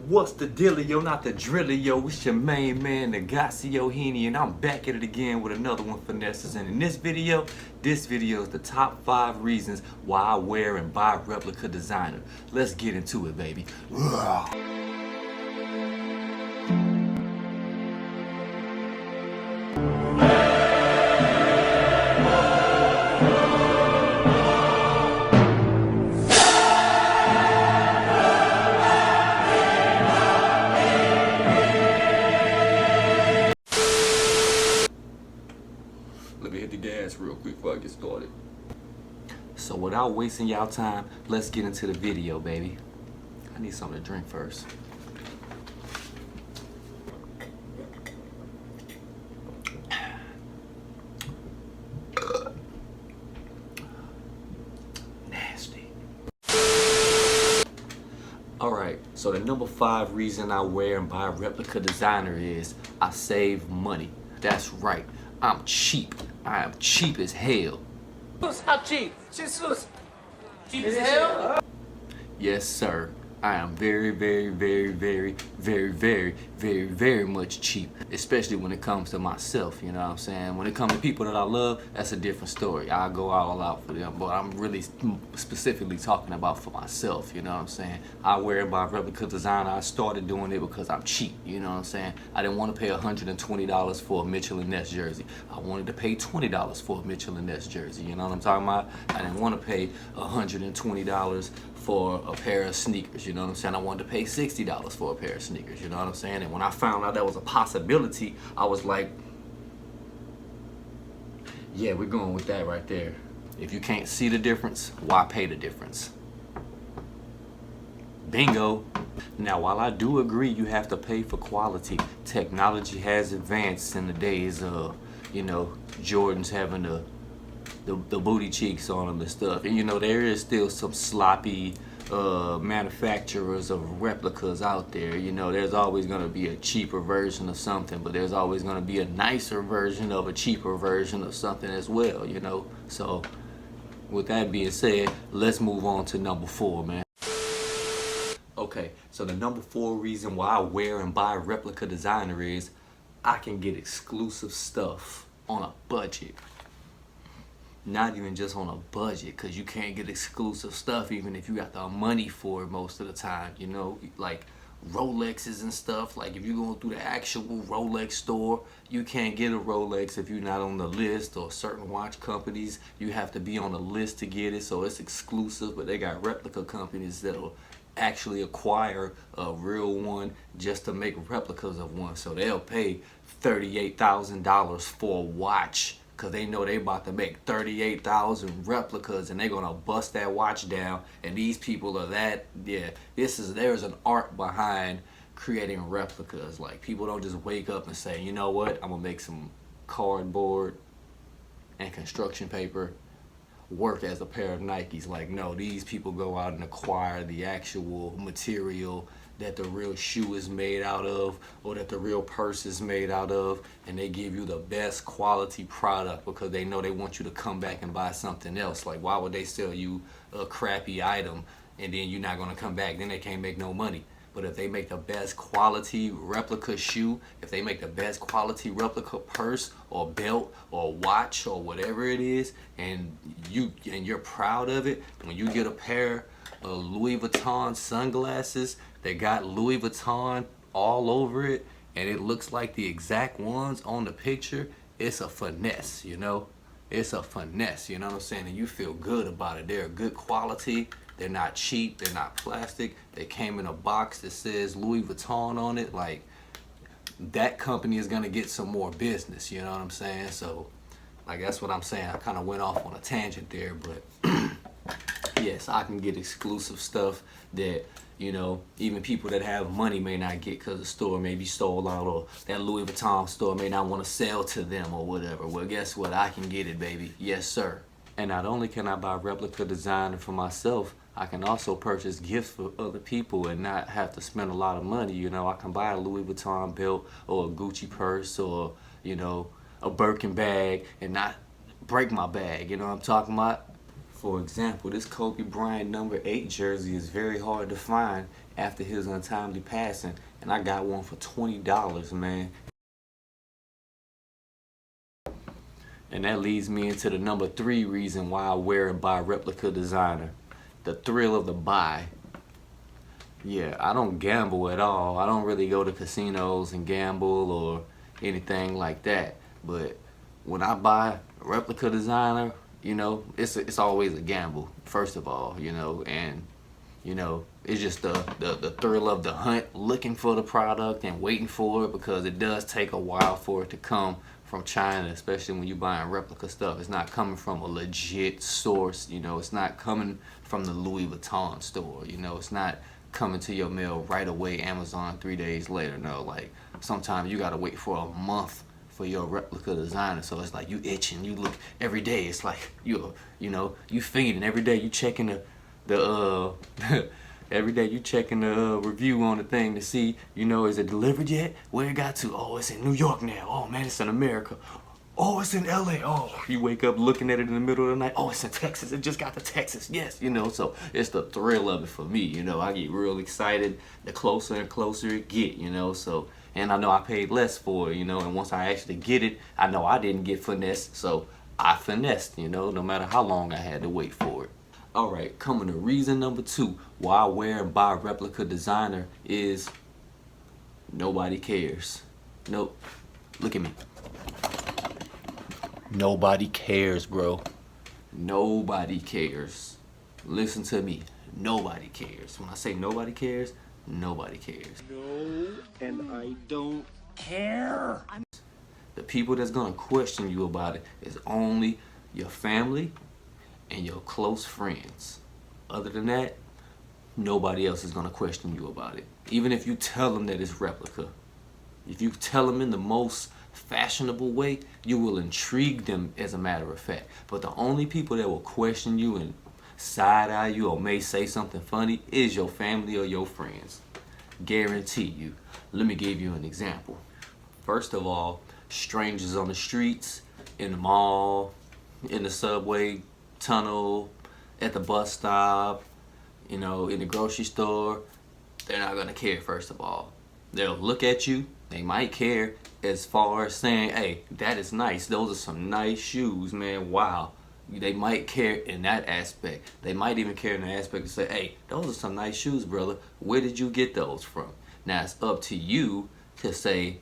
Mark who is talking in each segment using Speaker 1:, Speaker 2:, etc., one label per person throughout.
Speaker 1: What's the dealio? Not the drillio. It's your main man, Negasio Heaney, and I'm back at it again with another one, Finesses. And in this video is the top 5 reasons why I wear and buy replica designer. Let's get into it, baby. Let me hit the gas real quick before I get started. So without wasting y'all time, let's get into the video, baby. I need something to drink first. Nasty. Alright, so the number 5 reason I wear and buy replica designer is I save money. That's right, I'm cheap. I am cheap as hell.
Speaker 2: How cheap? Jesus. Cheap as hell?
Speaker 1: Yes, sir. I am very much cheap, especially when it comes to myself, you know what I'm saying? When it comes to people that I love, that's a different story. I go all out for them, but I'm really specifically talking about for myself, you know what I'm saying? I wear it by replica designer. I started doing it because I'm cheap, you know what I'm saying? I didn't want to pay $120 for a Mitchell & Ness jersey. I wanted to pay $20 for a Mitchell & Ness jersey, you know what I'm talking about? I didn't want to pay $120 for a pair of sneakers, you know what I'm saying? I wanted to pay $60 for a pair of sneakers, you know what I'm saying? And when I found out that was a possibility, I was like, yeah, we're going with that right there. If you can't see the difference, why pay the difference? Bingo. Now, while I do agree you have to pay for quality, technology has advanced in the days of, you know, Jordans having the booty cheeks on them and stuff. And you know, there is still some sloppy manufacturers of replicas out there. You know, there's always going to be a cheaper version of something, but there's always going to be a nicer version of a cheaper version of something as well, you know. So with that being said, let's move on to number 4, man. Okay, so the number 4 reason why I wear and buy replica designer is I can get exclusive stuff on a budget. Not even just on a budget, because you can't get exclusive stuff even if you got the money for it most of the time, you know, like Rolexes and stuff. Like if you're going through the actual Rolex store, you can't get a Rolex if you're not on the list, or certain watch companies, you have to be on the list to get it, so it's exclusive. But they got replica companies that'll actually acquire a real one just to make replicas of one, so they'll pay $38,000 for a watch, because they know they about to make 38,000 replicas, and they're gonna bust that watch down. And these people are that, yeah, there's an art behind creating replicas. Like, people don't just wake up and say, you know what, I'm gonna make some cardboard and construction paper work as a pair of Nikes. Like, no, these people go out and acquire the actual material that the real shoe is made out of, or that the real purse is made out of, and they give you the best quality product because they know they want you to come back and buy something else. Like, why would they sell you a crappy item and then you're not gonna come back? Then they can't make no money. But if they make the best quality replica shoe, if they make the best quality replica purse or belt or watch or whatever it is, and you're proud of it, when you get a pair of Louis Vuitton sunglasses that got Louis Vuitton all over it, and it looks like the exact ones on the picture, it's a finesse, you know? It's a finesse, you know what I'm saying? And you feel good about it. They're good quality. They're not cheap. They're not plastic. They came in a box that says Louis Vuitton on it. Like, that company is gonna get some more business, you know what I'm saying? So, like, that's what I'm saying. I kind of went off on a tangent there, but yes, I can get exclusive stuff that, you know, even people that have money may not get because the store may be sold out, or that Louis Vuitton store may not want to sell to them or whatever. Well, guess what? I can get it, baby. Yes, sir. And not only can I buy replica designer for myself, I can also purchase gifts for other people and not have to spend a lot of money. You know, I can buy a Louis Vuitton belt or a Gucci purse, or, you know, a Birkin bag, and not break my bag. You know what I'm talking about? For example, this Kobe Bryant number 8 jersey is very hard to find after his untimely passing, and I got one for $20, man. And that leads me into the number 3 reason why I wear and buy replica designer. The thrill of the buy. Yeah, I don't gamble at all. I don't really go to casinos and gamble or anything like that. But when I buy replica designer, you know, it's always a gamble, first of all, you know, and you know, it's just the thrill of the hunt, looking for the product and waiting for it, because it does take a while for it to come from China, especially when you're buying replica stuff. It's not coming from a legit source, you know. It's not coming from the Louis Vuitton store, you know. It's not coming to your mail right away, Amazon 3 days later. No, like sometimes you gotta wait for a month for your replica designer. So it's like you itching, you look every day. It's like you know, you feeding every day. You checking the every day you checking the review on the thing to see, you know, is it delivered yet? Where it got to? Oh, it's in New York now. Oh man, it's in America. Oh, it's in LA. Oh, you wake up looking at it in the middle of the night. Oh, it's in Texas. It just got to Texas. Yes, you know, so it's the thrill of it for me. You know, I get real excited the closer and closer it get, you know, so, and I know I paid less for it, you know, and once I actually get it, I know I didn't get finessed, so I finessed, you know, no matter how long I had to wait for it. All right, coming to reason number 2 why I wear and buy replica designer is nobody cares. Nope. Look at me. Nobody cares, bro. Nobody cares. Listen to me. Nobody cares. When I say nobody cares, nobody cares.
Speaker 2: No, and I don't care.
Speaker 1: The people that's gonna question you about it is only your family and your close friends. Other than that, nobody else is gonna question you about it. Even if you tell them that it's replica, if you tell them in the most fashionable way, you will intrigue them, as a matter of fact. But the only people that will question you and side-eye you or may say something funny is your family or your friends. Guarantee you. Let me give you an example. First of all, strangers on the streets, in the mall, in the subway tunnel, at the bus stop, you know, in the grocery store, they're not gonna care. First of all, they'll look at you. They might care as far as saying, hey, that is nice. Those are some nice shoes, man. Wow. They might care in that aspect. They might even care in the aspect to say, hey, those are some nice shoes, brother. Where did you get those from? Now, it's up to you to say,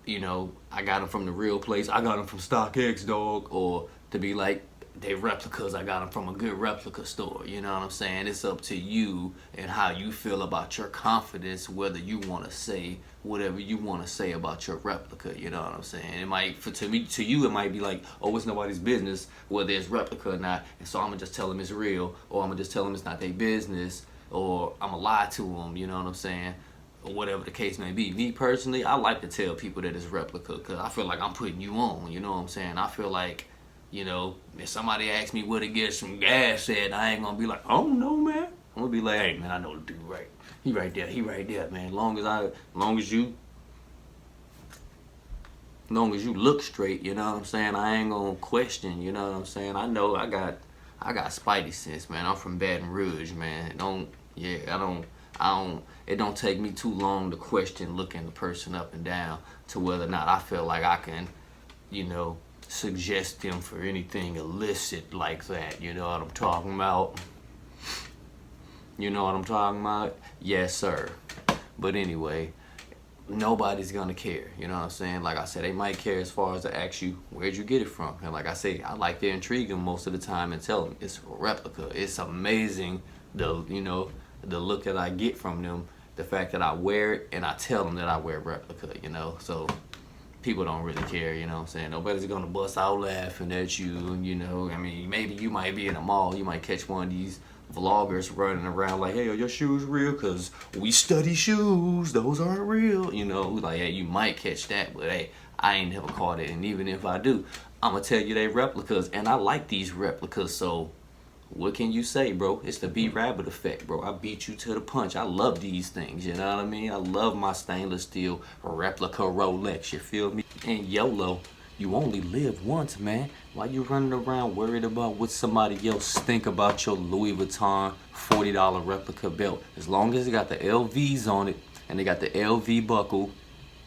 Speaker 1: you know, I got them from the real place. I got them from StockX, dog. Or to be like, they replicas, I got them from a good replica store. You know what I'm saying? It's up to you and how you feel about your confidence, whether you want to say whatever you want to say about your replica. You know what I'm saying? It might, to you, it might be like, oh, it's nobody's business whether it's replica or not, and so I'm gonna just tell them it's real, or I'm gonna just tell them it's not their business, or I'm gonna lie to them. You know what I'm saying? Or whatever the case may be. Me personally, I like to tell people that it's replica because I feel like I'm putting you on. You know what I'm saying? I feel like, you know, if somebody asks me where to get some gas at, I ain't gonna be like, I don't know, man. I'm gonna be like, hey, man, I know the dude right. He right there, man. Long as you look straight, you know what I'm saying? I ain't gonna question, you know what I'm saying? I know I got spidey sense, man. I'm from Baton Rouge, man. It don't take me too long to question looking the person up and down to whether or not I feel like I can, you know, suggest them for anything illicit like that. You know what I'm talking about? You know what I'm talking about? Yes, sir. But anyway, nobody's gonna care. You know what I'm saying? Like I said, they might care as far as to ask you, where'd you get it from? And like I say, I like to intrigue them most of the time and tell them it's a replica. It's amazing the look that I get from them, the fact that I wear it, and I tell them that I wear replica, you know? So people don't really care, you know what I'm saying? Nobody's gonna bust out laughing at you, you know? I mean, maybe you might be in a mall, you might catch one of these vloggers running around like, hey, are your shoes real? Because we study shoes, those aren't real, you know? Like, hey, you might catch that, but hey, I ain't never caught it, and even if I do, I'm gonna tell you they replicas, and I like these replicas, so what can you say, bro? It's the B-Rabbit effect, bro. I beat you to the punch. I love these things, you know what I mean? I love my stainless steel replica Rolex, you feel me? And YOLO, You only live once, man. Why you running around worried about what somebody else think about your Louis Vuitton $40 replica belt? As long as it got the LVs on it and they got the LV buckle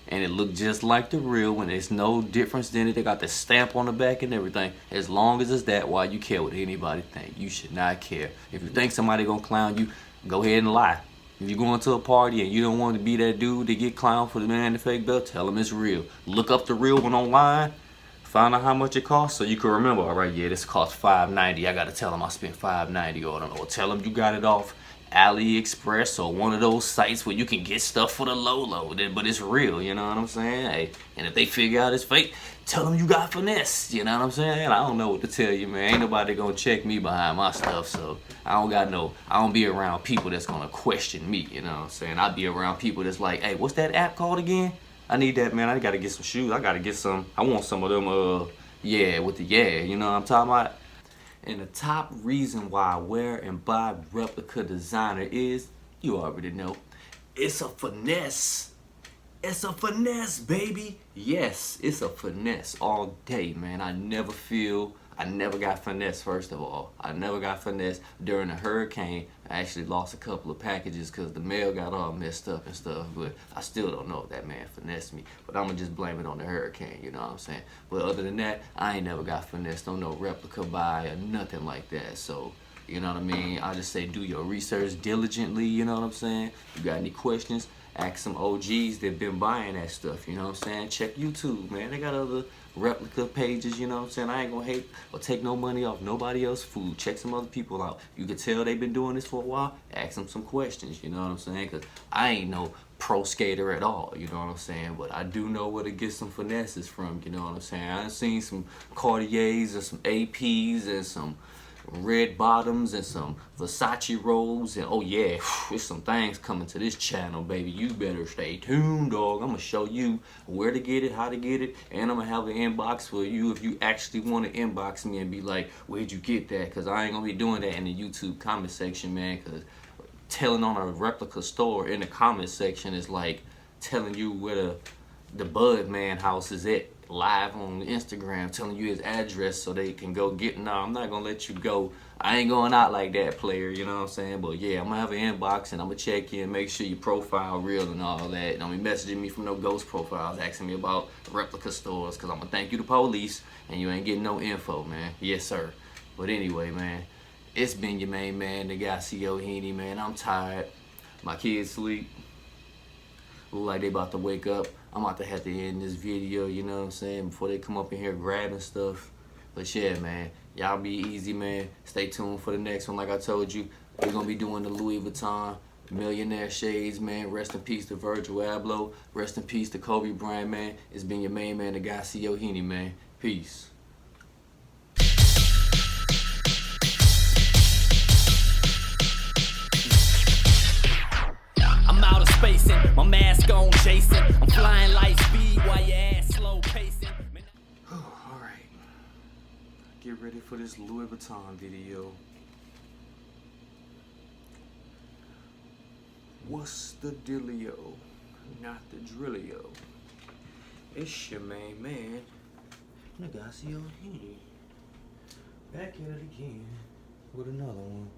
Speaker 1: and it look just like the real one, there's no difference in it. They got the stamp on the back and everything. As long as it's that, why you care what anybody think? You should not care. If you think somebody gonna clown you, go ahead and lie. If you're going to a party and you don't want to be that dude to get clowned for the man the fake belt, tell them it's real. Look up the real one online. Find out how much it costs so you can remember. All right, yeah, this costs $5.90. I gotta tell them I spent $5.90 on it. Or tell them you got it off AliExpress or one of those sites where you can get stuff for the low, but it's real. You know what I'm saying? Hey, and if they figure out it's fake, tell them you got finesse. You know what I'm saying? I don't know what to tell you, man. Ain't nobody gonna check me behind my stuff, so I don't be around people that's gonna question me. You know what I'm saying? I be around people that's like, hey, what's that app called again? I need that, man. I gotta get some shoes. I gotta get some. I want some of them, yeah, with the yeah. You know what I'm talking about? And the top reason why I wear and buy replica designer is, you already know, it's a finesse. It's a finesse, baby. Yes, it's a finesse all day, man. I never got finesse, first of all. I never got finesse during the hurricane. I actually lost a couple of packages because the mail got all messed up and stuff. But I still don't know if that man finessed me. But I'm going to just blame it on the hurricane, you know what I'm saying? But other than that, I ain't never got finessed on no replica buy or nothing like that. So, you know what I mean? I just say do your research diligently, you know what I'm saying? You got any questions? Ask some OGs that been buying that stuff, you know what I'm saying? Check YouTube, man. They got other replica pages, you know what I'm saying? I ain't gonna hate or take no money off nobody else's food. Check some other people out. You can tell they've been doing this for a while. Ask them some questions, you know what I'm saying? Because I ain't no pro skater at all, you know what I'm saying? But I do know where to get some finesses from, you know what I'm saying? I done seen some Cartiers and some APs and some red bottoms and some Versace rolls, and oh yeah, there's some things coming to this channel, baby. You better stay tuned, dog. I'm gonna show you where to get it, how to get it, and I'm gonna have an inbox for you if you actually want to inbox me and be like, where'd you get that? Because I ain't gonna be doing that in the YouTube comment section, man, because telling on a replica store in the comment section is like telling you where the Bud Man house is at live on Instagram, telling you his address so they can go get. No, I'm not gonna let you go. I ain't going out like that, player, you know what I'm saying? But yeah, I'm gonna have an inbox and I'm gonna check in, make sure your profile real and all that. Don't be messaging me from no ghost profiles asking me about replica stores, because I'm gonna thank you to police and you ain't getting no info, man. Yes, sir. But anyway, man, it's been your main man, the guy C.O. Heaney, man. I'm tired. My kids sleep. Look like they about to wake up. I'm about to have to end this video, you know what I'm saying, before they come up in here grabbing stuff. But yeah, man, y'all be easy, man. Stay tuned for the next one. Like I told you, we're going to be doing the Louis Vuitton Millionaire Shades, man. Rest in peace to Virgil Abloh. Rest in peace to Kobe Bryant, man. It's been your main man, the guy C.O. Heaney, man. Peace.
Speaker 2: I'm out of spacing, my mask on Jason. I'm flying light speed while your ass slow pacing.
Speaker 1: Alright. Get ready for this Louis Vuitton video. What's the dealio? Not the drillio. It's your main man, the guy C.O. Heaney. Back at it again with another one.